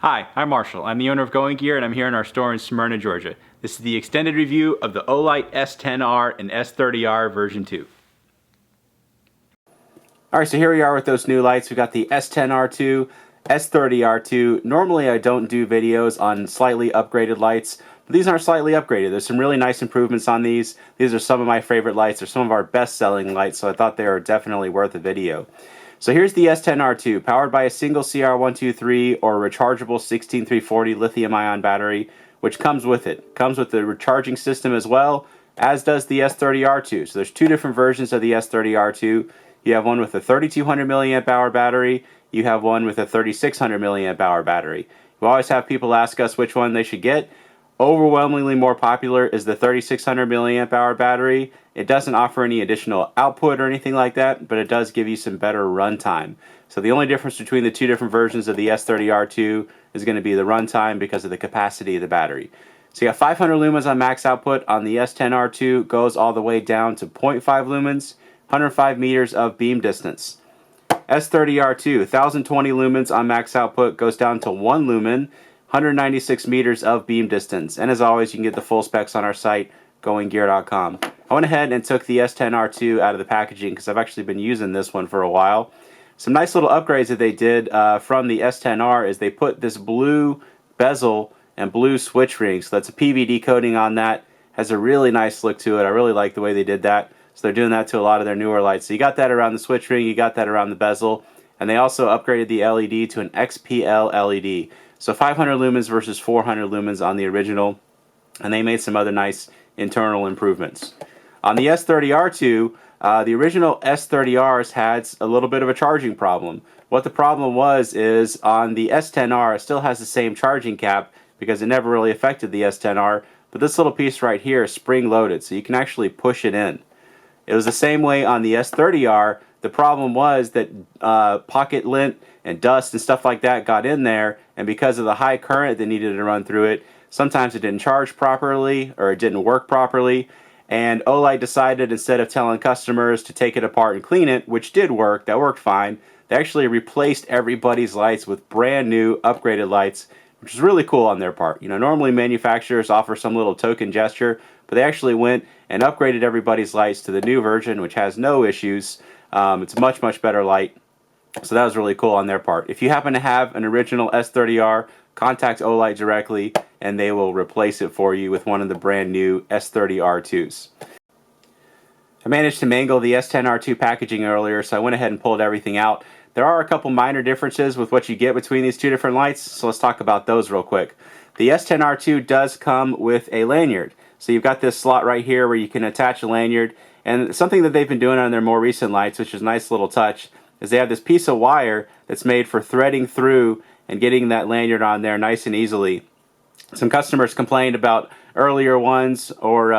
Hi, I'm Marshall. I'm the owner of Going Gear and I'm here in our store in Smyrna, Georgia. This is the extended review of the Olight S10R and S30R version 2. Alright, so here we are with those new lights. We got the S10R2, S30R2. Normally I don't do videos on slightly upgraded lights, but these aren't slightly upgraded. There's some really nice improvements on these. These are some of my favorite lights. They're some of our best selling lights, so I thought they were definitely worth a video. So here's the S10R2, powered by a single CR123 or rechargeable 16340 lithium-ion battery, which comes with it. Comes with the recharging system as well, as does the S30R2. So there's two different versions of the S30R2. You have one with a 3200 milliamp hour battery. You have one with a 3600 milliamp hour battery. We always have people ask us which one they should get. Overwhelmingly more popular is the 3600 milliamp hour battery. It doesn't offer any additional output or anything like that, but it does give you some better runtime. So the only difference between the two different versions of the S30R2 is going to be the runtime because of the capacity of the battery. So you got 500 lumens on max output on the S10R2, goes all the way down to 0.5 lumens, 105 meters of beam distance. S30R2, 1020 lumens on max output, goes down to 1 lumen, 196 meters of beam distance. And as always, you can get the full specs on our site, goinggear.com. I went ahead and took the S10R2 out of the packaging because I've actually been using this one for a while. Some nice little upgrades that they did from the S10R is they put this blue bezel and blue switch ring. So that's a PVD coating on that. Has a really nice look to it. I really like the way they did that. So they're doing that to a lot of their newer lights. So you got that around the switch ring, you got that around the bezel. And they also upgraded the LED to an XPL LED. So 500 lumens versus 400 lumens on the original. And they made some other nice internal improvements. On the S30R2, the original S30Rs had a little bit of a charging problem. What the problem was is on the S10R, it still has the same charging cap because it never really affected the S10R, but this little piece right here is spring loaded, so you can actually push it in. It was the same way on the S30R. The problem was that pocket lint and dust and stuff like that got in there, and because of the high current that needed to run through it, sometimes it didn't charge properly or it didn't work properly. And Olight decided, instead of telling customers to take it apart and clean it, which did work, that worked fine, they actually replaced everybody's lights with brand new upgraded lights, which is really cool on their part. You know, normally manufacturers offer some little token gesture, but they actually went and upgraded everybody's lights to the new version, which has no issues. It's a much, much better light. So that was really cool on their part. If you happen to have an original S30R, contact Olight directly and they will replace it for you with one of the brand new S30R2s. I managed to mangle the S10R2 packaging earlier, so I went ahead and pulled everything out. There are a couple minor differences with what you get between these two different lights, so let's talk about those real quick. The S10R2 does come with a lanyard. So you've got this slot right here where you can attach a lanyard, and something that they've been doing on their more recent lights, which is a nice little touch, is they have this piece of wire that's made for threading through and getting that lanyard on there nice and easily. Some customers complained about earlier ones or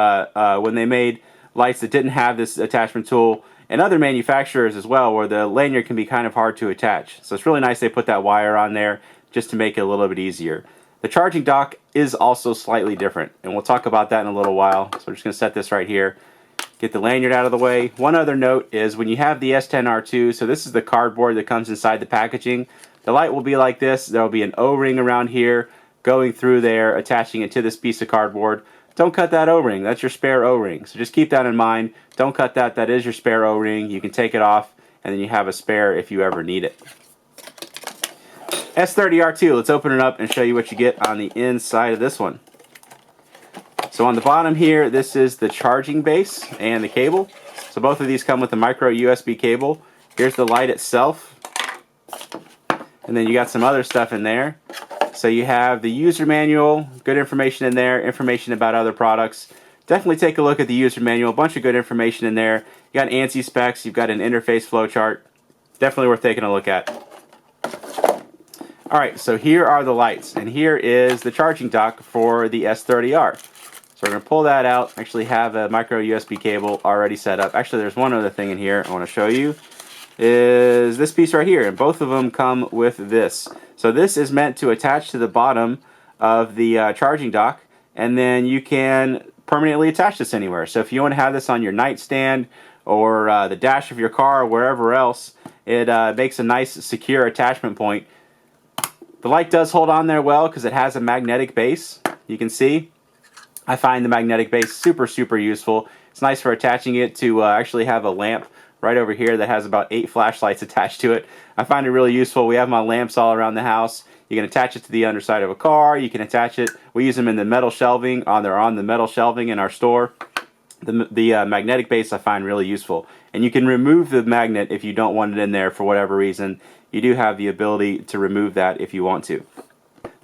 when they made lights that didn't have this attachment tool, and other manufacturers as well, where the lanyard can be kind of hard to attach. So it's really nice they put that wire on there just to make it a little bit easier. The charging dock is also slightly different, and we'll talk about that in a little while. So we're just going to set this right here. Get the lanyard out of the way. One other note is when you have the S10R2, so this is the cardboard that comes inside the packaging, the light will be like this. There will be an O-ring around here going through there, attaching it to this piece of cardboard. Don't cut that O-ring. That's your spare O-ring. So just keep that in mind. Don't cut that. That is your spare O-ring. You can take it off, and then you have a spare if you ever need it. S30R2, let's open it up and show you what you get on the inside of this one. So on the bottom here, this is the charging base and the cable. So both of these come with a micro USB cable. Here's the light itself. And then you got some other stuff in there. So you have the user manual, good information in there, information about other products. Definitely take a look at the user manual, a bunch of good information in there. You got ANSI specs, you've got an interface flowchart. Definitely worth taking a look at. Alright, so here are the lights, and here is the charging dock for the S30R. So we're going to pull that out, actually have a micro USB cable already set up. Actually, there's one other thing in here I want to show you, is this piece right here, and both of them come with this. So this is meant to attach to the bottom of the charging dock, and then you can permanently attach this anywhere. So if you want to have this on your nightstand or the dash of your car or wherever else, it makes a nice secure attachment point. The light does hold on there well because it has a magnetic base. You can see I find the magnetic base super useful. It's nice for attaching it to actually have a lamp right over here that has about 8 flashlights attached to it. I find it really useful. We have my lamps all around the house. You can attach it to the underside of a car. You can attach it. We use them in the metal shelving. They're on the metal shelving in our store. The magnetic base I find really useful. And you can remove the magnet if you don't want it in there for whatever reason. You do have the ability to remove that if you want to.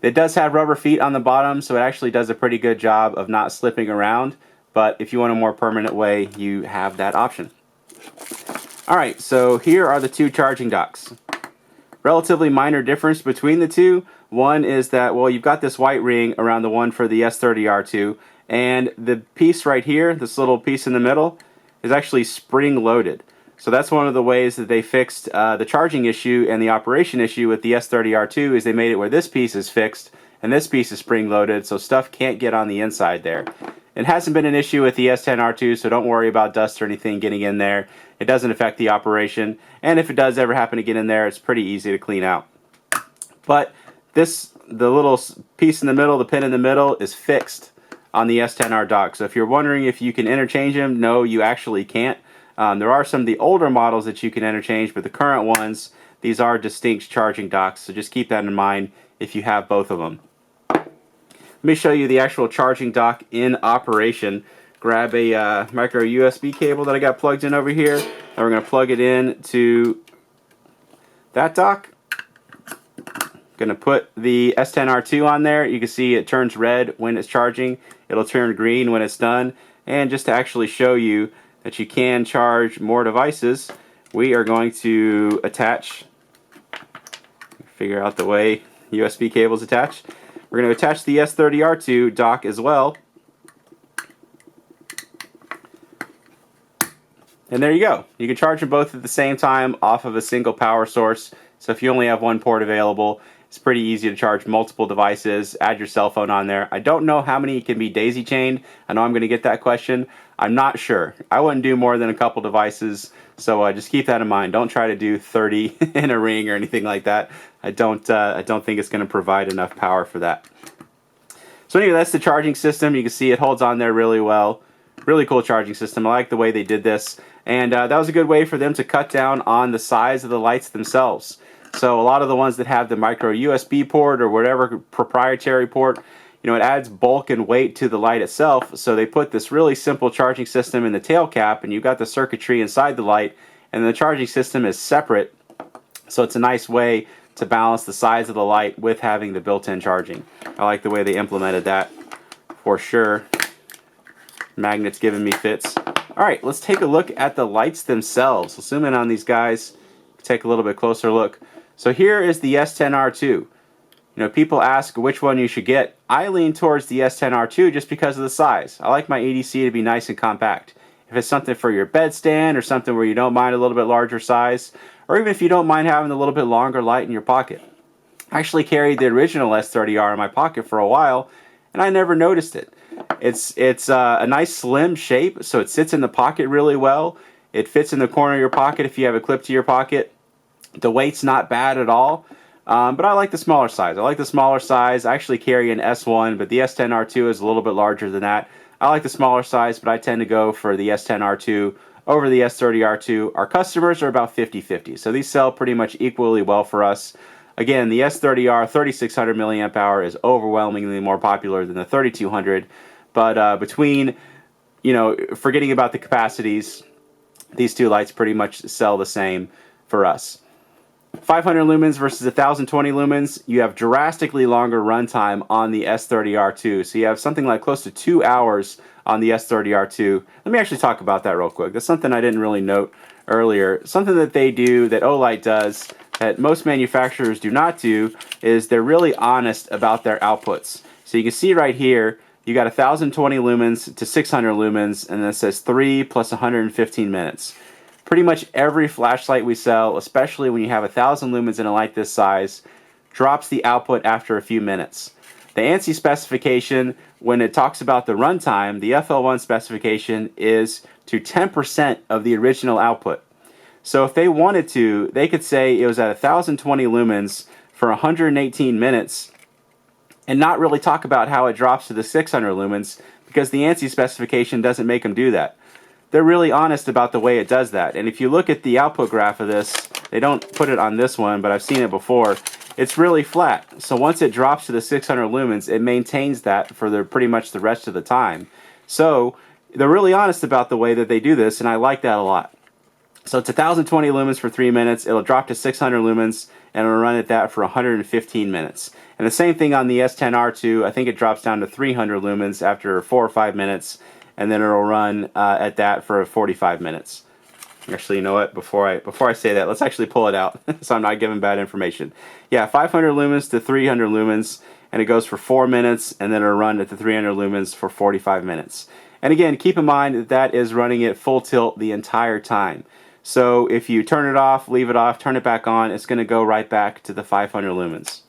It does have rubber feet on the bottom, so it actually does a pretty good job of not slipping around. But if you want a more permanent way, you have that option. Alright, so here are the two charging docks. Relatively minor difference between the two. One is that, well, you've got this white ring around the one for the S30R2, and the piece right here, this little piece in the middle, is actually spring loaded. So that's one of the ways that they fixed the charging issue and the operation issue with the S30R2 is they made it where this piece is fixed and this piece is spring loaded, so stuff can't get on the inside there. It hasn't been an issue with the S10R2, so don't worry about dust or anything getting in there. It doesn't affect the operation, and if it does ever happen to get in there, it's pretty easy to clean out. But the little piece in the middle, the pin in the middle, is fixed on the S10R dock. So if you're wondering if you can interchange them, no, you actually can't. There are some of the older models that you can interchange, but the current ones, these are distinct charging docks, so just keep that in mind if you have both of them. Let me show you the actual charging dock in operation. Grab a micro USB cable that I got plugged in over here, and we're going to plug it in to that dock. Going to put the S10R2 on there. You can see it turns red when it's charging. It'll turn green when it's done. And just to actually show you that you can charge more devices, we are going to figure out the way USB cables attach. We're going to attach the S30R2 dock as well. And there you go. You can charge them both at the same time off of a single power source. So if you only have one port available, it's pretty easy to charge multiple devices. Add your cell phone on there. I don't know how many can be daisy chained. I know I'm going to get that question. I'm not sure. I wouldn't do more than a couple devices. So just keep that in mind. Don't try to do 30 in a ring or anything like that. I don't think it's going to provide enough power for that. So anyway, that's the charging system. You can see it holds on there really well. Really cool charging system. I like the way they did this. And that was a good way for them to cut down on the size of the lights themselves. So a lot of the ones that have the micro USB port or whatever proprietary port, you know, it adds bulk and weight to the light itself. So they put this really simple charging system in the tail cap, and you've got the circuitry inside the light, and the charging system is separate. So it's a nice way to balance the size of the light with having the built-in charging. I like the way they implemented that for sure. Magnets giving me fits. Alright, let's take a look at the lights themselves. Let's zoom in on these guys, take a little bit closer look. So here is the S10R2. You know, people ask which one you should get. I lean towards the S10R2 just because of the size. I like my EDC to be nice and compact. If it's something for your bedstand or something where you don't mind a little bit larger size, or even if you don't mind having a little bit longer light in your pocket. I actually carried the original S30R in my pocket for a while, and I never noticed it. It's a nice slim shape, so it sits in the pocket really well. It fits in the corner of your pocket if you have a clip to your pocket. The weight's not bad at all, but I like the smaller size. I actually carry an S1, but the S10R2 is a little bit larger than that. I like the smaller size, but I tend to go for the S10R2 over the S30R2. Our customers are about 50-50, so these sell pretty much equally well for us. Again, the S30R 3600 milliamp hour is overwhelmingly more popular than the 3200, but between, you know, forgetting about the capacities, these two lights pretty much sell the same for us. 500 lumens versus 1020 lumens, you have drastically longer runtime on the S30R2. So you have something like close to 2 hours on the S30R2. Let me actually talk about that real quick. That's something I didn't really note earlier. Something that they do, that Olight does, that most manufacturers do not do, is they're really honest about their outputs. So you can see right here, you got 1020 lumens to 600 lumens, and then it says 3 plus 115 minutes. Pretty much every flashlight we sell, especially when you have 1000 lumens in a light this size, drops the output after a few minutes. The ANSI specification, when it talks about the runtime, the FL1 specification is to 10% of the original output. So if they wanted to, they could say it was at 1020 lumens for 118 minutes and not really talk about how it drops to the 600 lumens, because the ANSI specification doesn't make them do that. They're really honest about the way it does that. And if you look at the output graph of this, they don't put it on this one, but I've seen it before. It's really flat. So once it drops to the 600 lumens, it maintains that for pretty much the rest of the time. So they're really honest about the way that they do this, and I like that a lot. So it's 1020 lumens for 3 minutes. It'll drop to 600 lumens, and it'll run at that for 115 minutes. And the same thing on the S10R too. I think it drops down to 300 lumens after 4 or 5 minutes, and then it'll run at that for 45 minutes. Actually, you know what? Before I say that, let's actually pull it out so I'm not giving bad information. Yeah, 500 lumens to 300 lumens, and it goes for 4 minutes, and then it'll run at the 300 lumens for 45 minutes. And again, keep in mind that that is running at full tilt the entire time. So if you turn it off, leave it off, turn it back on, it's going to go right back to the 500 lumens.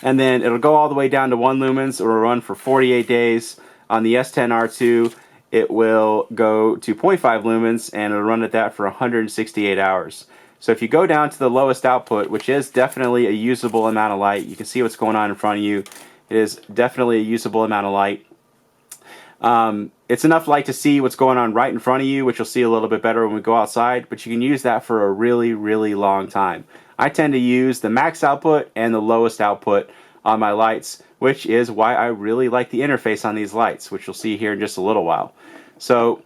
And then it'll go all the way down to 1 lumens. It will run for 48 days. On the S10R2, it will go to 0.5 lumens, and it'll run at that for 168 hours. So if you go down to the lowest output, which is definitely a usable amount of light, you can see what's going on in front of you. It is definitely a usable amount of light. It's enough light to see what's going on right in front of you, which you'll see a little bit better when we go outside, but you can use that for a really, really long time. I tend to use the max output and the lowest output on my lights, which is why I really like the interface on these lights, which you'll see here in just a little while. So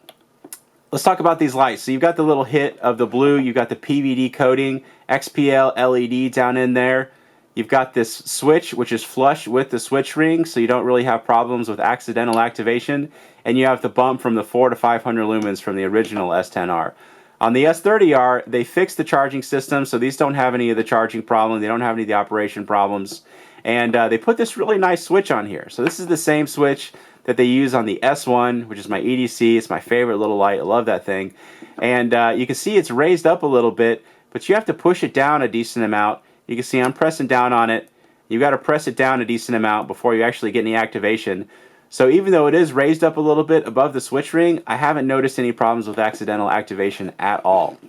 let's talk about these lights. So you've got the little hit of the blue, you've got the PVD coating, XPL LED down in there. You've got this switch, which is flush with the switch ring, so you don't really have problems with accidental activation. And you have the bump from the 400 to 500 lumens from the original S10R. On the S30R, they fixed the charging system, so these don't have any of the charging problems. They don't have any of the operation problems. And they put this really nice switch on here. So this is the same switch that they use on the S1, which is my EDC. It's my favorite little light. I love that thing. And you can see it's raised up a little bit, but you have to push it down a decent amount. You can see I'm pressing down on it. You've got to press it down a decent amount before you actually get any activation. So even though it is raised up a little bit above the switch ring, I haven't noticed any problems with accidental activation at all.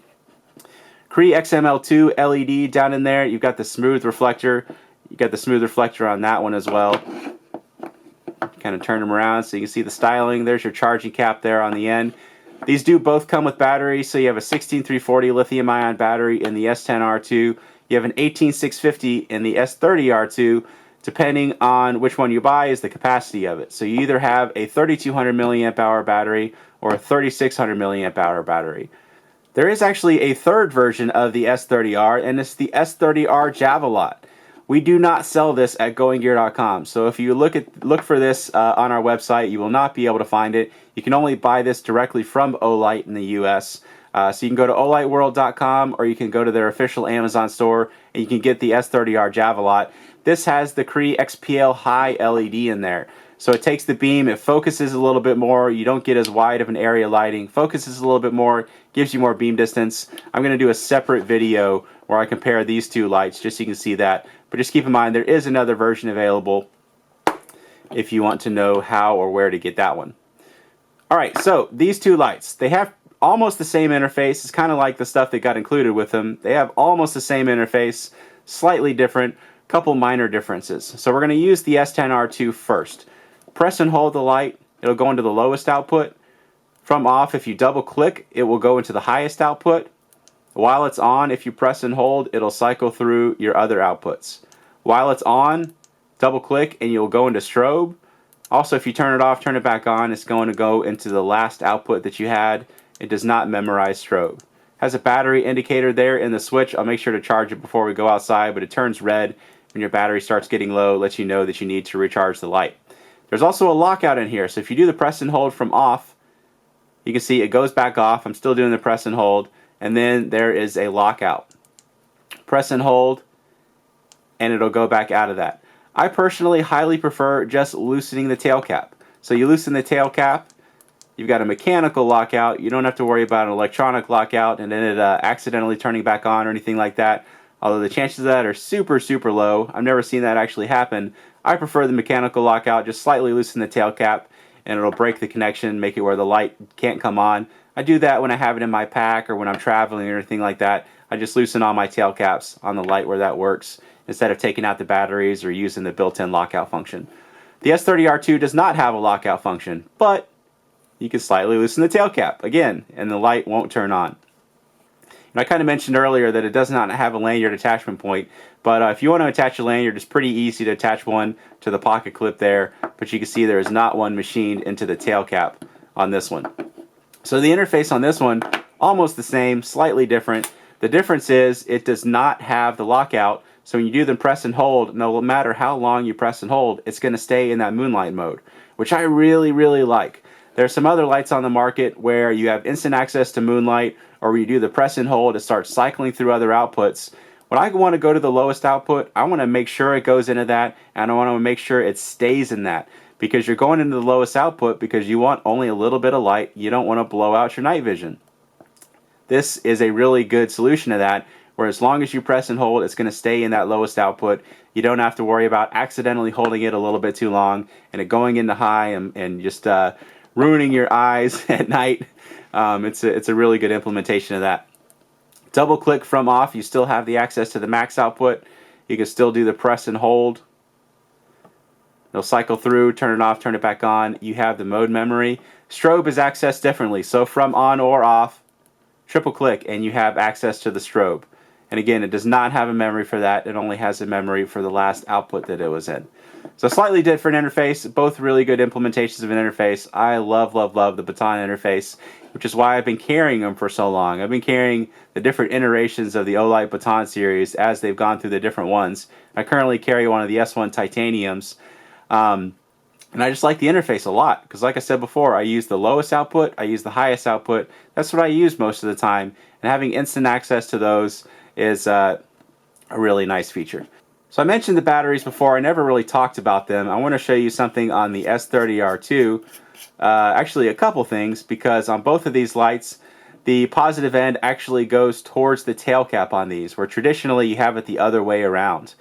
Cree XML2 LED down in there. You've got the smooth reflector. You've got the smooth reflector on that one as well. Kind of turn them around so you can see the styling. There's your charging cap there on the end. These do both come with batteries. So you have a 16340 lithium ion battery in the S10R2. You have an 18650 in the S30R2. Depending on which one you buy is the capacity of it. So you either have a 3200 milliamp hour battery or a 3600 milliamp hour battery. There is actually a third version of the S30R, and it's the S30R Javelot. We do not sell this at goinggear.com. So if you look for this on our website, you will not be able to find it. You can only buy this directly from Olight in the US. So you can go to olightworld.com, or you can go to their official Amazon store and you can get the S30R Javelot. This has the Cree XPL High LED in there. So it takes the beam, it focuses a little bit more, you don't get as wide of an area lighting, focuses a little bit more, gives you more beam distance. I'm going to do a separate video where I compare these two lights just so you can see that. But just keep in mind there is another version available if you want to know how or where to get that one. Alright, so these two lights, they have almost the same interface. It's kind of like the stuff that got included with them. They have almost the same interface, slightly different, couple minor differences. So we're going to use the S10R2 first. Press and hold the light, it'll go into the lowest output. From off, if you double click, it will go into the highest output. While it's on, if you press and hold, it'll cycle through your other outputs. While it's on, double click and you'll go into strobe. Also, if you turn it off, turn it back on, it's going to go into the last output that you had. It does not memorize strobe. Has a battery indicator there in the switch. I'll make sure to charge it before we go outside, but it turns red when your battery starts getting low, lets you know that you need to recharge the light. There's also a lockout in here, so if you do the press and hold from off, you can see it goes back off. I'm still doing the press and hold, and then there is a lockout. Press and hold, and it'll go back out of that. I personally highly prefer just loosening the tail cap. So you loosen the tail cap, you've got a mechanical lockout. You don't have to worry about an electronic lockout and then it accidentally turning back on or anything like that. Although the chances of that are super, super low. I've never seen that actually happen. I prefer the mechanical lockout. Just slightly loosen the tail cap and it'll break the connection, make it where the light can't come on. I do that when I have it in my pack or when I'm traveling or anything like that. I just loosen all my tail caps on the light where that works. instead of taking out the batteries or using the built-in lockout function. The S30R2 does not have a lockout function, but you can slightly loosen the tail cap again, and the light won't turn on. And I kind of mentioned earlier that it does not have a lanyard attachment point, but if you want to attach a lanyard, it's pretty easy to attach one to the pocket clip there, but you can see there is not one machined into the tail cap on this one. So the interface on this one, almost the same, slightly different. The difference is it does not have the lockout, so when you do the press and hold, no matter how long you press and hold, it's going to stay in that Moonlight mode, which I really, really like. There are some other lights on the market where you have instant access to Moonlight, or where you do the press and hold, it starts cycling through other outputs. When I want to go to the lowest output, I want to make sure it goes into that, and I want to make sure it stays in that, because you're going into the lowest output because you want only a little bit of light. You don't want to blow out your night vision. This is a really good solution to that, where as long as you press and hold, it's going to stay in that lowest output. You don't have to worry about accidentally holding it a little bit too long and it going into high and just ruining your eyes at night. It's a really good implementation of that. Double click from off, you still have the access to the max output. You can still do the press and hold. It'll cycle through, turn it off, turn it back on. You have the mode memory. Strobe is accessed differently, so from on or off, triple click and you have access to the strobe. And again, it does not have a memory for that. It only has a memory for the last output that it was in. So slightly different interface, both really good implementations of an interface. I love, love, love the baton interface, which is why I've been carrying them for so long. I've been carrying the different iterations of the Olight baton series as they've gone through the different ones. I currently carry one of the S1 titaniums. And I just like the interface a lot, because like I said before, I use the lowest output, I use the highest output. That's what I use most of the time, and having instant access to those is a really nice feature. So I mentioned the batteries before. I never really talked about them. I want to show you something on the S30R2. Actually, a couple things, because on both of these lights, the positive end actually goes towards the tail cap on these, where traditionally you have it the other way around.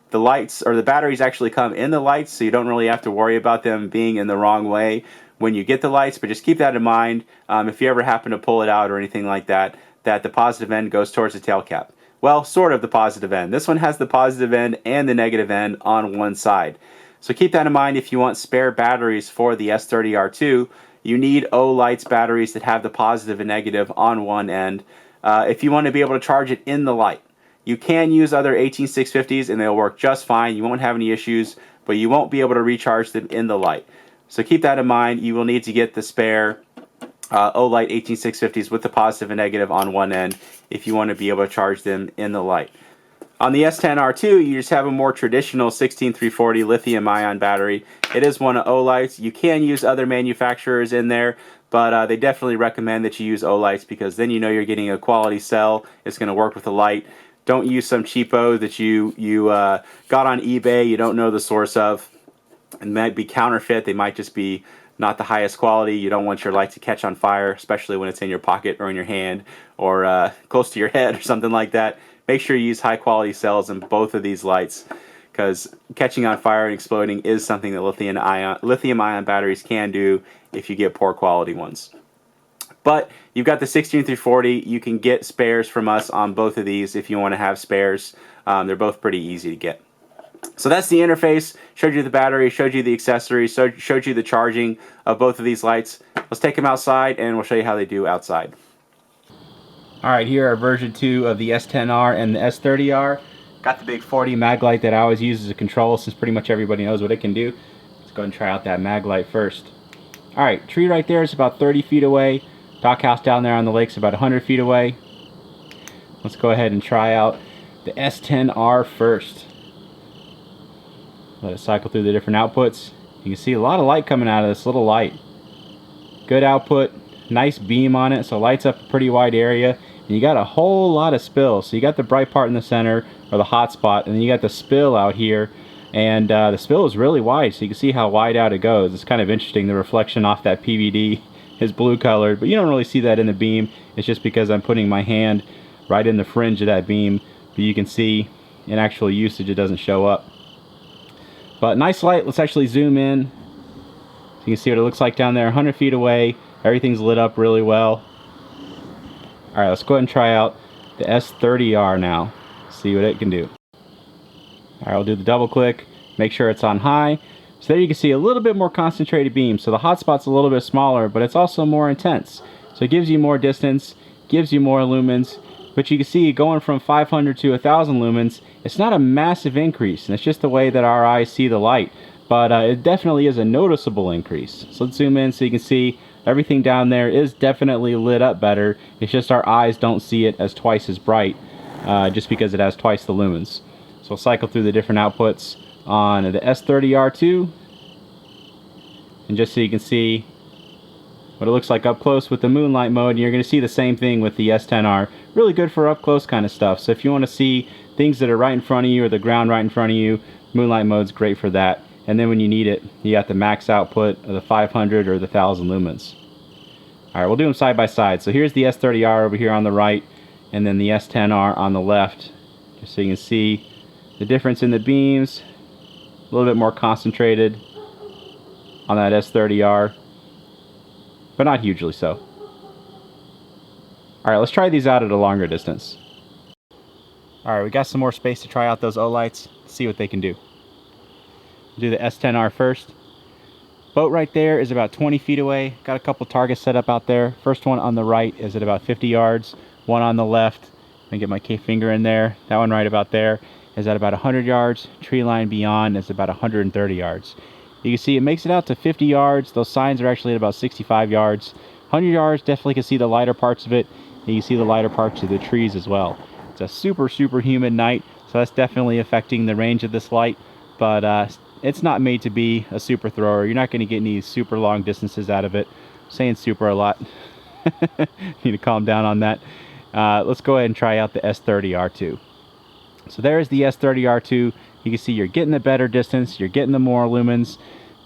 The lights, or the batteries, actually come in the lights, so you don't really have to worry about them being in the wrong way when you get the lights, but just keep that in mind if you ever happen to pull it out or anything like that, that the positive end goes towards the tail cap. Well, sort of the positive end. This one has the positive end and the negative end on one side. So keep that in mind if you want spare batteries for the S30R2. You need Olight's batteries that have the positive and negative on one end if you want to be able to charge it in the light. You can use other 18650s and they'll work just fine. You won't have any issues, but you won't be able to recharge them in the light. So keep that in mind. You will need to get the spare Olight 18650s with the positive and negative on one end if you want to be able to charge them in the light. On the S10R2, you just have a more traditional 16340 lithium-ion battery. It is one of Olight's. You can use other manufacturers in there, but they definitely recommend that you use Olight's, because then you know you're getting a quality cell. It's going to work with the light. Don't use some cheapo that you got on eBay, you don't know the source of. It might be counterfeit. They might just be not the highest quality. You don't want your light to catch on fire, especially when it's in your pocket or in your hand or close to your head or something like that. Make sure you use high quality cells in both of these lights, because catching on fire and exploding is something that lithium-ion batteries can do if you get poor quality ones. But you've got the 16340. You can get spares from us on both of these if you want to have spares. They're both pretty easy to get. So that's the interface. Showed you the battery, showed you the accessories, showed you the charging of both of these lights. Let's take them outside and we'll show you how they do outside. Alright, here are version 2 of the S10R and the S30R. Got the big 40 mag light that I always use as a control, since pretty much everybody knows what it can do. Let's go ahead and try out that mag light first. Alright, tree right there is about 30 feet away. Dock house down there on the lake's about 100 feet away. Let's go ahead and try out the S10R first. Let it cycle through the different outputs. You can see a lot of light coming out of this little light. Good output, nice beam on it, so it lights up a pretty wide area. And you got a whole lot of spill. So you got the bright part in the center, or the hot spot, and then you got the spill out here. And the spill is really wide, so you can see how wide out it goes. It's kind of interesting, the reflection off that PVD is blue colored, but you don't really see that in the beam. It's just because I'm putting my hand right in the fringe of that beam, but you can see in actual usage it doesn't show up. But nice light. Let's actually zoom in so you can see what it looks like down there 100 feet away. Everything's lit up really well. Alright, let's go ahead and try out the S30R now, see what it can do. Alright, we'll do the double click, make sure it's on high. So there you can see a little bit more concentrated beam. So the hotspot's a little bit smaller, but it's also more intense. So it gives you more distance, gives you more lumens, but you can see going from 500 to 1000 lumens, it's not a massive increase, and it's just the way that our eyes see the light. But it definitely is a noticeable increase. So let's zoom in so you can see everything down there is definitely lit up better. It's just our eyes don't see it as twice as bright, just because it has twice the lumens. So we'll cycle through the different outputs on the S30R2, and just so you can see what it looks like up close with the Moonlight Mode. And you're going to see the same thing with the S10R. Really good for up close kind of stuff. So if you want to see things that are right in front of you or the ground right in front of you, Moonlight Mode's great for that. And then when you need it, you got the max output of the 500 or the 1000 lumens. Alright, we'll do them side by side. So here's the S30R over here on the right, and then the S10R on the left, just so you can see the difference in the beams. A little bit more concentrated on that S30R, but not hugely so. Alright, let's try these out at a longer distance. Alright, we got some more space to try out those Olights, see what they can do. We'll do the S10R first. Boat right there is about 20 feet away. Got a couple targets set up out there. First one on the right is at about 50 yards. One on the left, let me get my finger in there. That one right about there is at about 100 yards. Tree line beyond is about 130 yards. You can see it makes it out to 50 yards. Those signs are actually at about 65 yards. 100 yards, definitely can see the lighter parts of it. And you can see the lighter parts of the trees as well. It's a super humid night, so that's definitely affecting the range of this light. But it's not made to be a super thrower. You're not going to get any super long distances out of it. I'm saying super a lot. Need to calm down on that. Let's go ahead and try out the S30R2. So there's the S30R2. You can see you're getting the better distance, you're getting the more lumens.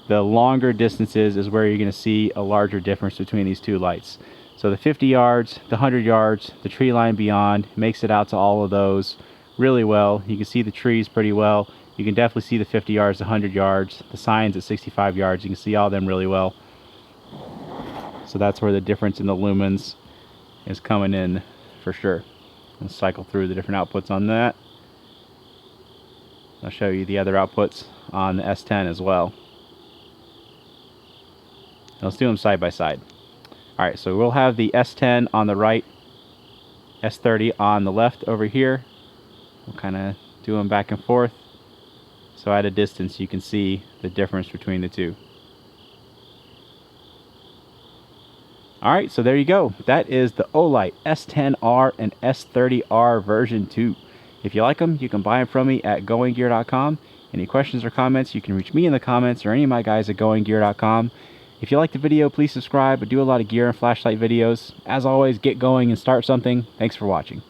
The longer distances is where you're going to see a larger difference between these two lights. So the 50 yards, the 100 yards, the tree line beyond makes it out to all of those really well. You can see the trees pretty well. You can definitely see the 50 yards, the 100 yards, the signs at 65 yards. You can see all of them really well. So that's where the difference in the lumens is coming in for sure. Let's cycle through the different outputs on that. I'll show you the other outputs on the S10 as well. Let's do them side by side. Alright, so we'll have the S10 on the right, S30 on the left over here. We'll kind of do them back and forth. So at a distance you can see the difference between the two. Alright, so there you go. That is the Olight S10R and S30R version 2. If you like them, you can buy them from me at goinggear.com. Any questions or comments, you can reach me in the comments or any of my guys at goinggear.com. If you like the video, please subscribe. I do a lot of gear and flashlight videos. As always, get going and start something. Thanks for watching.